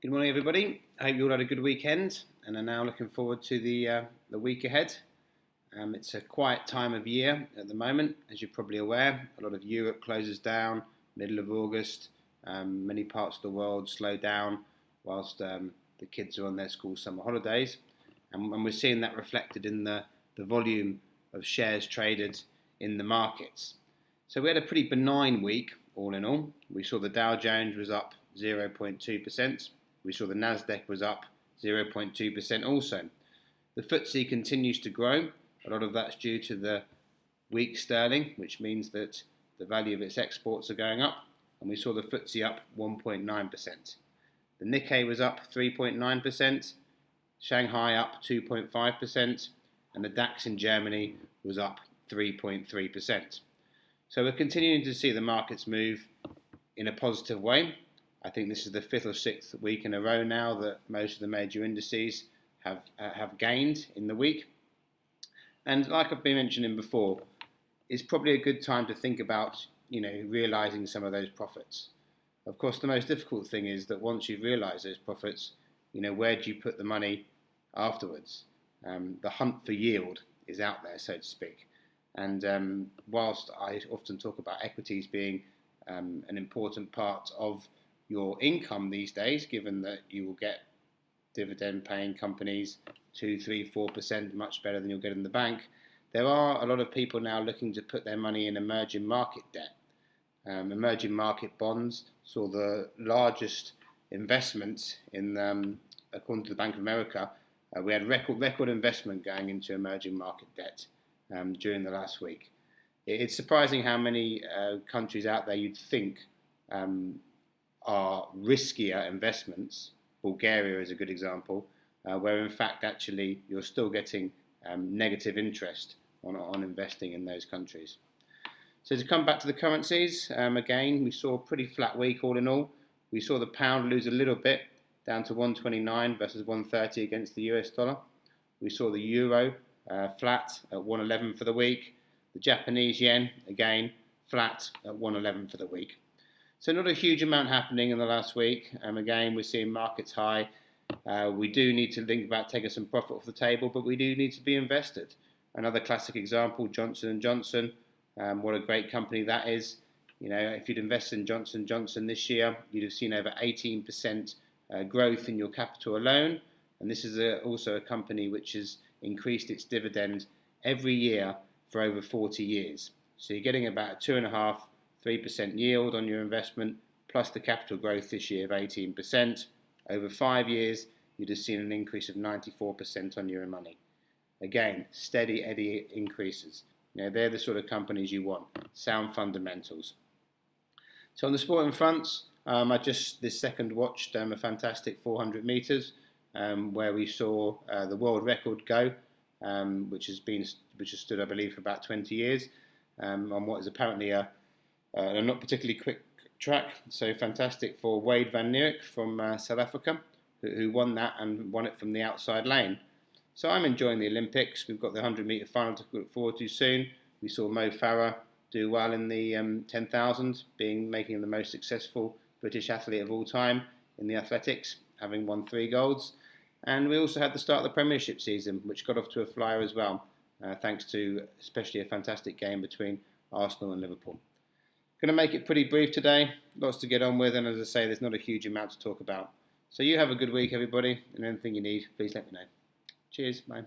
Good morning, everybody. I hope you all had a good weekend and are now looking forward to the week ahead. It's a quiet time of year at the moment, as you're probably aware. A lot of Europe closes down middle of August. Many parts of the world slow down whilst the kids are on their school summer holidays, and we're seeing that reflected in the volume of shares traded in the markets. So we had a pretty benign week, all in all. We saw the Dow Jones was up 0.2%. We saw the Nasdaq was up 0.2% also. The FTSE continues to grow. A lot of that's due to the weak sterling, which means that the value of its exports are going up, and we saw the FTSE up 1.9%. The Nikkei was up 3.9%, Shanghai up 2.5%, and the DAX in Germany was up 3.3%. So we're continuing to see the markets move in a positive way. I think this is the fifth or sixth week in a row now that most of the major indices have gained in the week. And like I've been mentioning before, it's probably a good time to think about, realising some of those profits. Of course, the most difficult thing is that once you've realised those profits, where do you put the money afterwards? The hunt for yield is out there, so to speak. And whilst I often talk about equities being an important part of your income these days, given that you will get dividend-paying companies 2, 3, 4% much better than you'll get in the bank, there are a lot of people now looking to put their money in emerging market debt. Emerging market bonds saw the largest investment in, according to the Bank of America, we had record investment going into emerging market debt during the last week. It's surprising how many countries out there you'd think are riskier investments. Bulgaria is a good example, where in fact actually you're still getting negative interest on investing in those countries. So to come back to the currencies, again we saw a pretty flat week all in all. We saw the pound lose a little bit, down to 129 versus 130 against the US dollar. We saw the euro flat at 111 for the week. The Japanese yen, again, flat at 111 for the week. So not a huge amount happening in the last week. Again, we're seeing markets high. We do need to think about taking some profit off the table, but we do need to be invested. Another classic example, Johnson & Johnson. What a great company that is. If you'd invested in Johnson & Johnson this year, you'd have seen over 18% growth in your capital alone. And this is also a company which has increased its dividend every year for over 40 years. So you're getting about 2.5%, 3% yield on your investment, plus the capital growth this year of 18%. Over 5 years, you'd have seen an increase of 94% on your money. Again, steady Eddie increases. They're the sort of companies you want. Sound fundamentals. So on the sporting fronts, I just this second watched a fantastic 400 metres where we saw the world record go, which has stood, I believe, for about 20 years on what is apparently a not particularly quick track. So fantastic for Wade van Niekerk from South Africa, who won that and won it from the outside lane. So I'm enjoying the Olympics. We've got the 100-metre final to look forward to soon. We saw Mo Farah do well in the 10,000, making the most successful British athlete of all time in the athletics, having won 3 golds. And we also had the start of the Premiership season, which got off to a flyer as well, thanks to especially a fantastic game between Arsenal and Liverpool. Going to make it pretty brief today, lots to get on with, and as I say, there's not a huge amount to talk about. So you have a good week, everybody, and anything you need, please let me know. Cheers, bye.